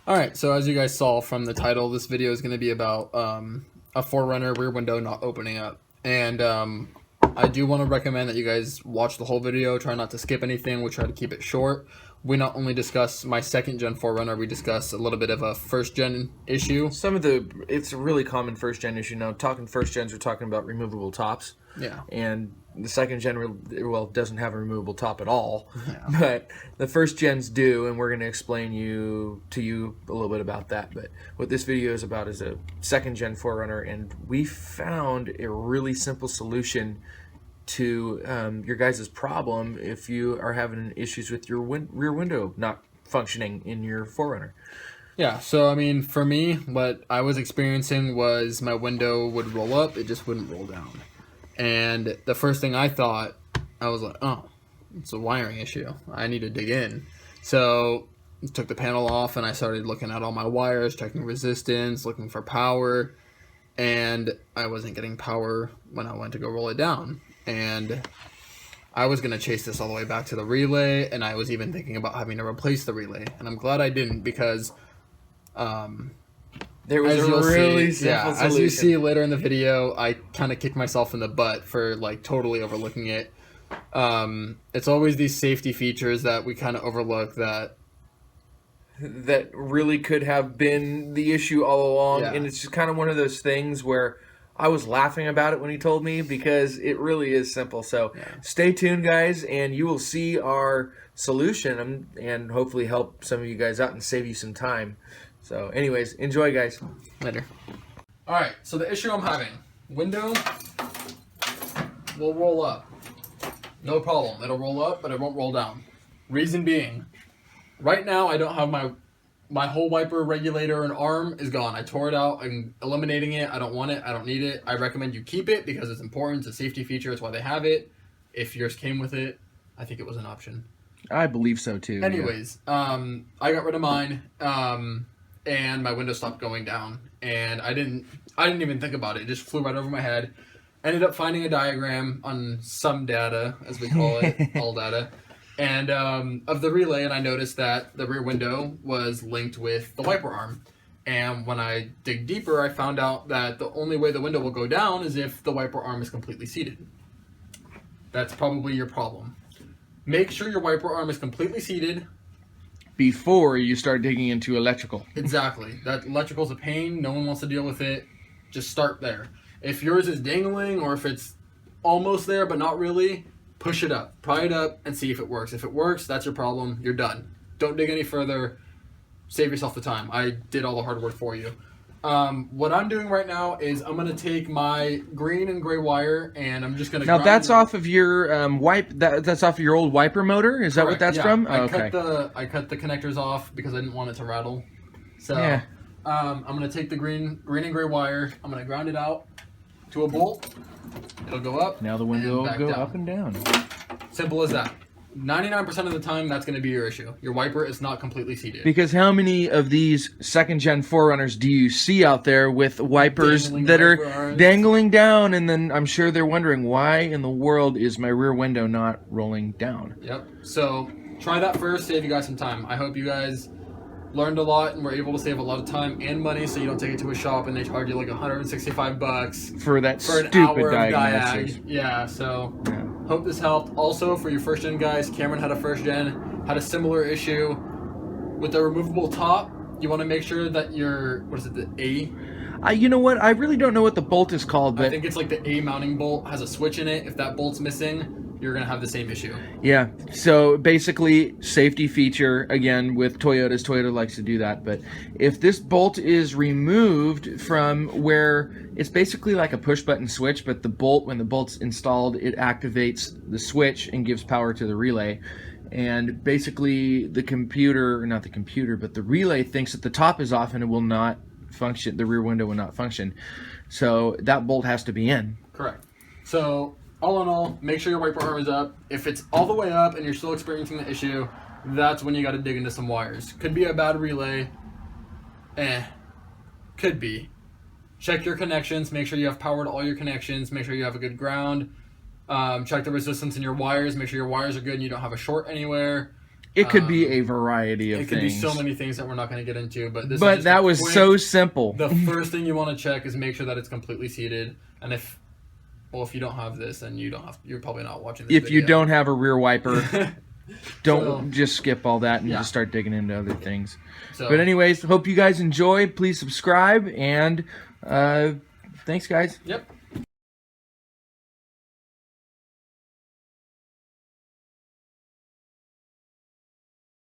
Alright, so as you guys saw from the title, this video is going to be about a 4runner rear window not opening up. And I do want to recommend that you guys watch the whole video, try not to skip anything, we'll try to keep it short. We not only discuss my second gen 4runner, we discuss a little bit of a first gen issue. It's a really common first gen issue. Now, talking first gens, we're talking about removable tops. Yeah. And the second gen, well, doesn't have a removable top at all. Yeah. But the first gens do, and we're going to explain to you a little bit about that. But what this video is about is a second gen 4runner, and we found a really simple solution to your guys' problem if you are having issues with your rear window not functioning in your 4runner. Yeah, so I mean, for me, what I was experiencing was my window would roll up, it just wouldn't roll down. And the first thing I thought, I was like, oh, it's a wiring issue. I need to dig in. So I took the panel off and I started looking at all my wires, checking resistance, looking for power. And I wasn't getting power when I went to go roll it down. And I was going to chase this all the way back to the relay. And I was even thinking about having to replace the relay. And I'm glad I didn't because there was a really simple solution. As you see later in the video, I kind of kicked myself in the butt for like totally overlooking it. It's always these safety features that we kind of overlook that really could have been the issue all along. Yeah. And it's just kind of one of those things where I was laughing about it when he told me because it really is simple. So Stay tuned, guys, and you will see our solution and hopefully help some of you guys out and save you some time. So anyways, enjoy, guys. Later. Alright, so the issue I'm having, window will roll up. No problem. It'll roll up, but it won't roll down. Reason being, right now I don't have my whole wiper regulator and arm is gone. I tore it out. I'm eliminating it. I don't want it. I don't need it. I recommend you keep it because it's important. It's a safety feature. It's why they have it. If yours came with it, I think it was an option. I believe so too. Anyways, I got rid of mine. And my window stopped going down, and I didn't even think about it. It just flew right over my head. Ended up finding a diagram on some data, as we call it, all data, and of the relay, and I noticed that the rear window was linked with the wiper arm. And when I dig deeper, I found out that the only way the window will go down is if the wiper arm is completely seated. That's probably your problem. Make sure your wiper arm is completely seated before you start digging into electrical. Exactly. That electrical's a pain. No one wants to deal with it. Just start there. If yours is dangling or if it's almost there but not really, push it up. Pry it up and see if it works. If it works, that's your problem. You're done. Don't dig any further. Save yourself the time. I did all the hard work for you. What I'm doing right now is I'm going to take my green and gray wire and I'm just going to Now that's off of your that's off of your old wiper motor? Is that what that's from? I cut the connectors off because I didn't want it to rattle. So I'm going to take the green and gray wire. I'm going to ground it out to a bolt. It'll go up. Now the window will go down. up and down. Simple as that. 99% of the time, that's going to be your issue. Your wiper is not completely seated. Because how many of these second-gen 4runners do you see out there with wipers that are dangling down? And then I'm sure they're wondering, why in the world is my rear window not rolling down? Yep. So try that first, save you guys some time. I hope you guys learned a lot and were able to save a lot of time and money so you don't take it to a shop and they charge you like $165 for an stupid hour diagnosis. Diag. Yeah, so hope this helped. Also, for your first gen guys, Cameron had a first gen, had a similar issue with the removable top. You want to make sure that your, what is it, the A? You know what? I really don't know what the bolt is called, but I think it's like the A mounting bolt has a switch in it. If that bolt's missing, you're going to have the same issue. Yeah, so basically, safety feature, again, with Toyotas, Toyota likes to do that, but if this bolt is removed from where it's basically like a push-button switch, but the bolt, when the bolt's installed, it activates the switch and gives power to the relay. And basically, the computer, or not the computer, but the relay thinks that the top is off and it will not function, the rear window will not function. So that bolt has to be in. Correct. So all in all, make sure your wiper arm is up. If it's all the way up and you're still experiencing the issue, that's when you got to dig into some wires. Could be a bad relay. Could be. Check your connections. Make sure you have power to all your connections. Make sure you have a good ground. Check the resistance in your wires. Make sure your wires are good and you don't have a short anywhere. It could be a variety of It could things. be so many things that we're not going to get into, but this. But is just that a was quick- so simple. The first thing you want to check is make sure that it's completely seated, and if you don't have this, then you're probably not watching this If you video. don't have a rear wiper, don't So- just skip all that and Yeah. just start digging into other things. So, But anyways, hope you guys enjoy. Please subscribe, and thanks, guys. Yep.